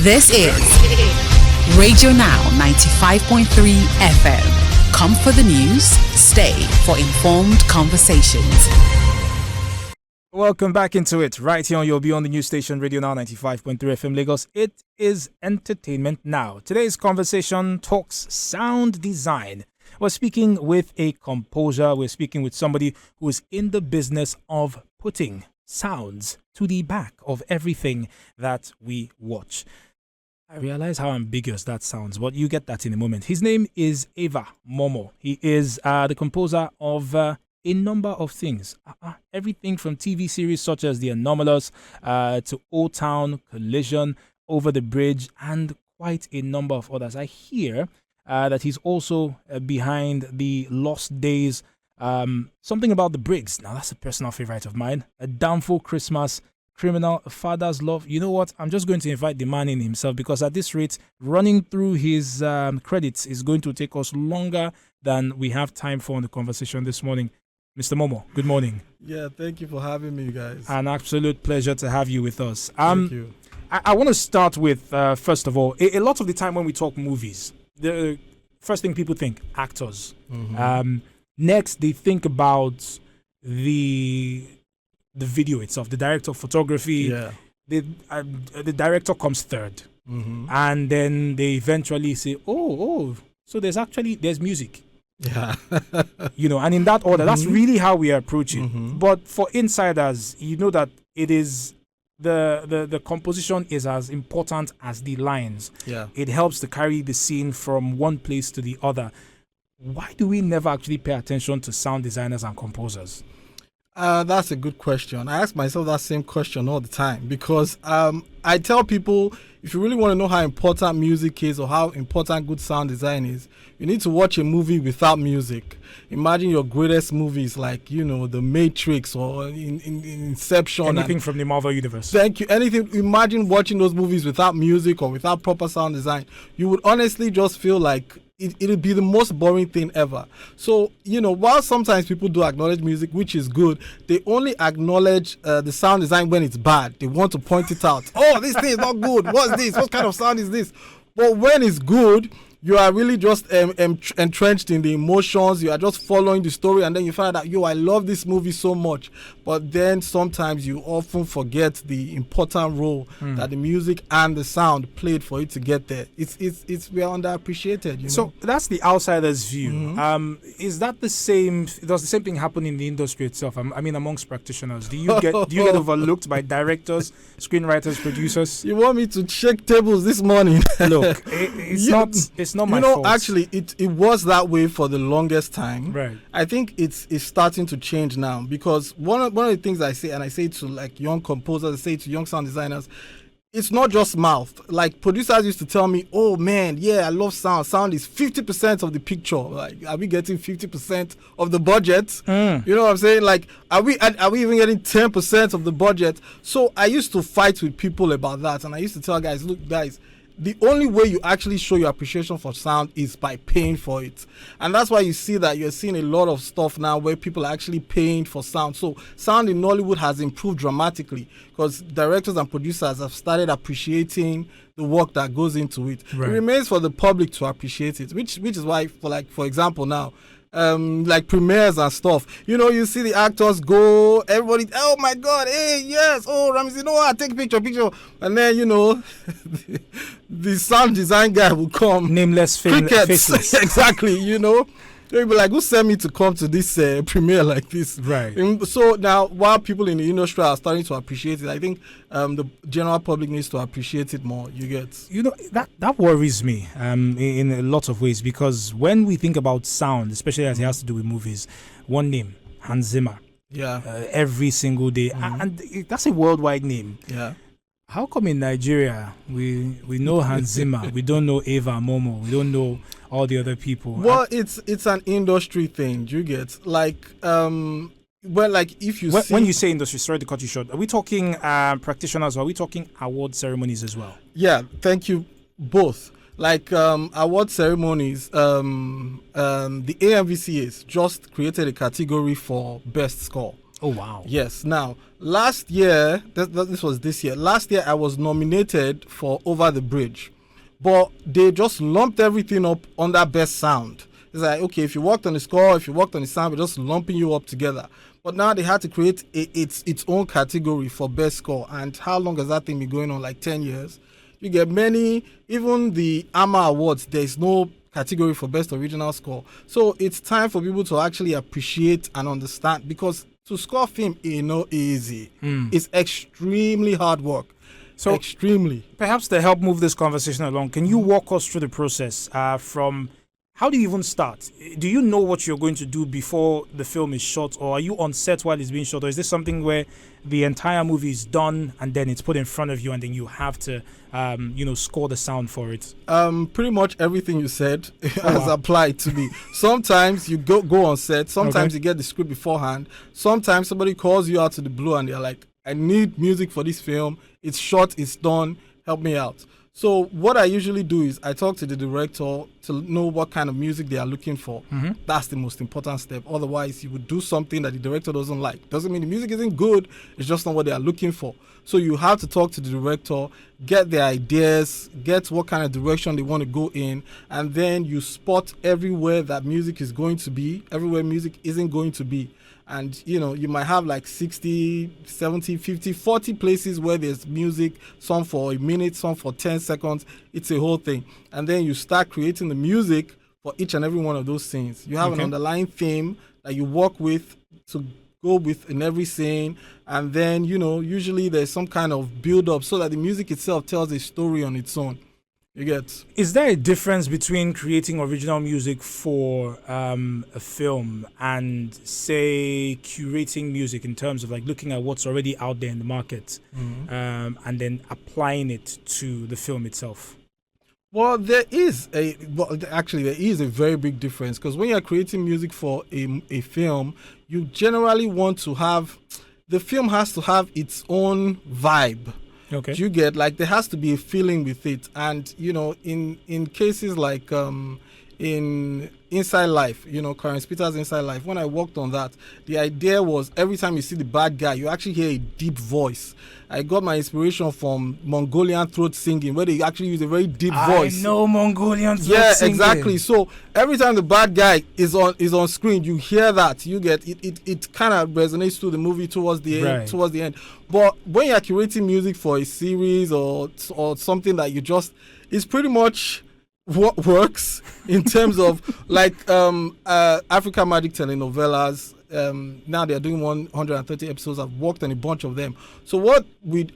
This is Radio Now 95.3 FM. Come for the news, stay for informed conversations. Welcome back into it, right here on your Beyond the News station, Radio Now 95.3 FM Lagos. It is Entertainment Now. Today's conversation talks sound design. We're speaking with a composer. We're speaking with somebody who is in the business of putting sounds to the back of everything that we watch. I realize how ambiguous that sounds, but you get that in a moment. His name is Ava Momoh. He is the composer of a number of things. Everything from TV series such as The Anomalous to Old Town, Collision, Over the Bridge, and quite a number of others. I hear that he's also behind the Lost Days, something about the Briggs. Now, that's a personal favorite of mine. A Downfall Christmas, Criminal, A Father's Love. You know what? I'm just going to invite the man in himself, because at this rate, running through his credits is going to take us longer than we have time for in the conversation this morning. Mr. Momoh, good morning. Yeah, thank you for having me, guys. An absolute pleasure to have you with us. Thank you. I want to start with, first of all, a lot of the time when we talk movies, the first thing people think, actors. Mm-hmm. Next, they think about the video itself, the director of photography. Yeah. The director comes third. Mm-hmm. And then they eventually say, so there's music. Yeah. And in that order, that's really how we approach it. Mm-hmm. But for insiders, you know that it is the composition is as important as the lines. Yeah. It helps to carry the scene from one place to the other. Why do we never actually pay attention to sound designers and composers? That's a good question. I ask myself that same question all the time, because I tell people, if you really want to know how important music is or how important good sound design is, you need to watch a movie without music. Imagine your greatest movies like, The Matrix or in Inception. Anything from the Marvel Universe. Thank you. Anything. Imagine watching those movies without music or without proper sound design. You would honestly just feel like it'll be the most boring thing ever. So, while sometimes people do acknowledge music, which is good, they only acknowledge the sound design when it's bad. They want to point it out. Oh, this thing is not good. What's this? What kind of sound is this? But when it's good, you are really just entrenched in the emotions. You are just following the story, and then you find out, I love this movie so much. But then sometimes you often forget the important role that the music and the sound played for it to get there. It's we are underappreciated. So that's the outsider's view. Mm-hmm. Is that the same? Does the same thing happen in the industry itself? I mean, amongst practitioners, do you get overlooked by directors, screenwriters, producers? You want me to shake tables this morning? Look, it's not my fault. Actually, it was that way for the longest time. Right. I think it's starting to change now, because one of the things I say, and I say to like young composers, I say to young sound designers, it's not just mouth. Like producers used to tell me, oh man, yeah, I love sound. Sound is 50% of the picture. Like, are we getting 50% of the budget? You know what I'm saying? Like, are we even getting 10% of the budget? So I used to fight with people about that, and I used to tell guys, look, guys, the only way you actually show your appreciation for sound is by paying for it. And that's why you see that you're seeing a lot of stuff now where people are actually paying for sound. So sound in Nollywood has improved dramatically, because directors and producers have started appreciating the work that goes into it. Right. It remains for the public to appreciate it, which is why, for example now, like premieres and stuff, you see the actors go, everybody, oh my god, hey, yes, oh Ramsey, take a picture, and then the sound design guy will come, nameless, faceless. Exactly. They'll be like, who sent me to come to this premiere like this? Right. So now, while people in the industry are starting to appreciate it, I think the general public needs to appreciate it more. You get? That worries me in a lot of ways, because when we think about sound, especially as it has to do with movies, one name, Hans Zimmer. Yeah. Every single day. And that's a worldwide name. Yeah. How come in Nigeria we know Hans Zimmer, we don't know Ava Momoh, we don't know all the other people? Well, it's an industry thing. Do you get? Like, if you when you say industry, sorry to cut you short, are we talking practitioners, or are we talking award ceremonies as well? Yeah, thank you. Both. Like award ceremonies, the AMVCAs just created a category for best score. Oh, wow. Yes. Now, last year, this was this year. Last year, I was nominated for Over the Bridge, but they just lumped everything up under Best Sound. It's like, okay, if you worked on the score, if you worked on the sound, we're just lumping you up together. But now they had to create its own category for Best Score. And how long has that thing been going on? Like 10 years. You get many, even the AMA Awards, there's no category for Best Original Score. So it's time for people to actually appreciate and understand, because to score film is not easy. It's extremely hard work. So extremely. Perhaps to help move this conversation along, can you walk us through the process from how do you even start? Do you know what you're going to do before the film is shot, or are you on set while it's being shot, or is this something where the entire movie is done and then it's put in front of you and then you have to, score the sound for it? Pretty much everything you said has applied to me. Sometimes you go on set. Sometimes you get the script beforehand. Sometimes somebody calls you out to the blue and they're like, I need music for this film. It's shot, it's done. Help me out. So what I usually do is I talk to the director to know what kind of music they are looking for. That's the most important step. Otherwise, you would do something that the director doesn't like. Doesn't mean the music isn't good. It's just not what they are looking for. So you have to talk to the director, get their ideas, get what kind of direction they want to go in, and then you spot everywhere that music is going to be, everywhere music isn't going to be. And, you might have like 60, 70, 50, 40 places where there's music, some for a minute, some for 10 seconds. It's a whole thing. And then you start creating the music for each and every one of those scenes. You have an underlying theme that you work with to go with in every scene. And then, usually there's some kind of build-up so that the music itself tells a story on its own. You get. Is there a difference between creating original music for a film and, say, curating music in terms of like looking at what's already out there in the market and then applying it to the film itself? Well, there is a very big difference, because when you're creating music for a film, you generally want to have, the film has to have its own vibe. Okay. You get, like, there has to be a feeling with it. And, in cases like in Inside Life, Clarence Peters' Inside Life, when I worked on that, the idea was every time you see the bad guy, you actually hear a deep voice. I got my inspiration from Mongolian throat singing, where they actually use a very deep voice. I know Mongolian throat singing. Yeah, exactly. So every time the bad guy is on screen, you hear that. You get it kind of resonates through the movie towards the end. But when you're curating music for a series or something that it's pretty much what works in terms of like Africa Magic telenovelas. Now they're doing 130 episodes. I've worked on a bunch of them. So what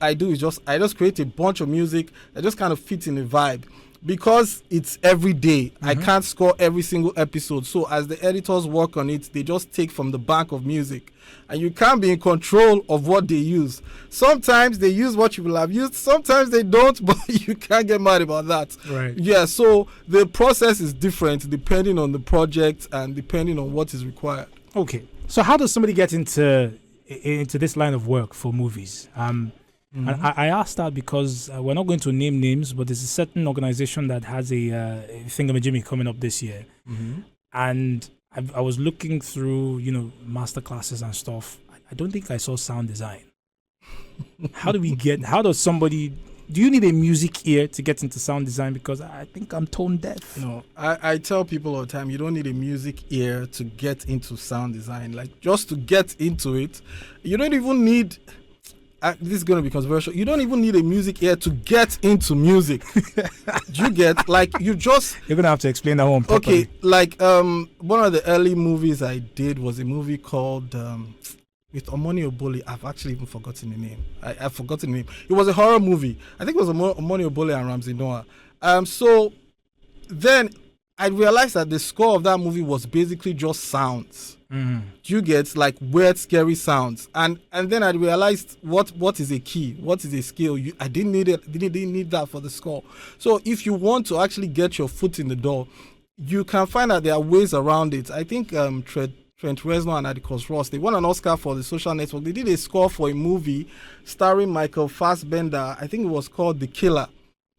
I do is I just create a bunch of music that just kind of fits in the vibe. Because it's every day, I can't score every single episode. So as the editors work on it, they just take from the bank of music. And you can't be in control of what they use. Sometimes they use what you will have used. Sometimes they don't, but you can't get mad about that. Right. Yeah, so the process is different depending on the project and depending on what is required. Okay. So how does somebody get into this line of work for movies? And I asked that because we're not going to name names, but there's a certain organization that has a thingamajimmy coming up this year. And I was looking through, master classes and stuff. I don't think I saw sound design. Do you need a music ear to get into sound design? Because I think I'm tone deaf. No, I tell people all the time, you don't need a music ear to get into sound design. Like, just to get into it, you don't even need... this is going to be controversial. You don't even need a music ear to get into music. You get, like, you're going to have to explain that one properly. Okay, like, one of the early movies I did was a movie called... with Omoni Obole. I've actually even forgotten the name. I've forgotten the name. It was a horror movie. I think it was Omoni Obole and Ramsey Noah. So then I realized that the score of that movie was basically just sounds. You get, like, weird, scary sounds. And then I realized what is a key, what is a skill. I didn't need it. Didn't need that for the score. So if you want to actually get your foot in the door, you can find out there are ways around it. I think Trent Reznor and Atticus Ross, they won an Oscar for The Social Network. They did a score for a movie starring Michael Fassbender. I think it was called The Killer.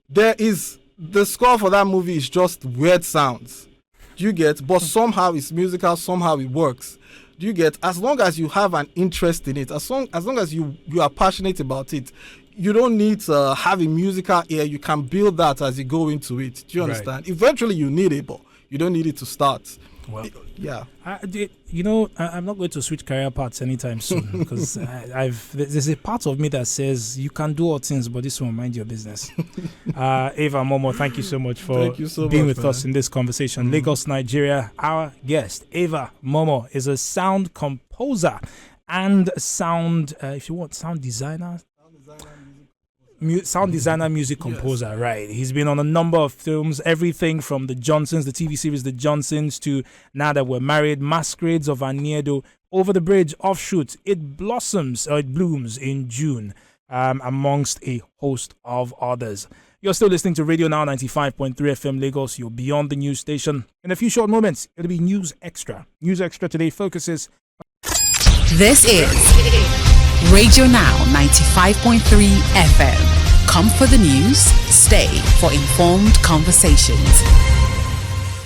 The score for that movie is just weird sounds. You get, but somehow it's musical, somehow it works. You get, as long as you have an interest in it, as long as you are passionate about it, you don't need to have a musical ear. You can build that as you go into it. Do you understand? Eventually you need it, but you don't need it to start. Well, yeah. I'm not going to switch career paths anytime soon because there's a part of me that says you can do all things, but this won't mind your business. Ava Momoh, thank you so much for being with us in this conversation. Lagos, Nigeria. Our guest, Ava Momoh, is a sound composer and sound, if you want, sound designer. Sound designer, music composer, yes. Right. He's been on a number of films, everything from The Johnsons, the TV series The Johnsons, to Now That We're Married, Masquerades of Aniedo, Over the Bridge, Offshoot, It Blooms in June, amongst a host of others. You're still listening to Radio Now 95.3 FM Lagos. You're beyond the news station. In a few short moments, it'll be News Extra. News Extra today focuses. This is Radio Now 95.3 FM. Come for the news, stay for informed conversations.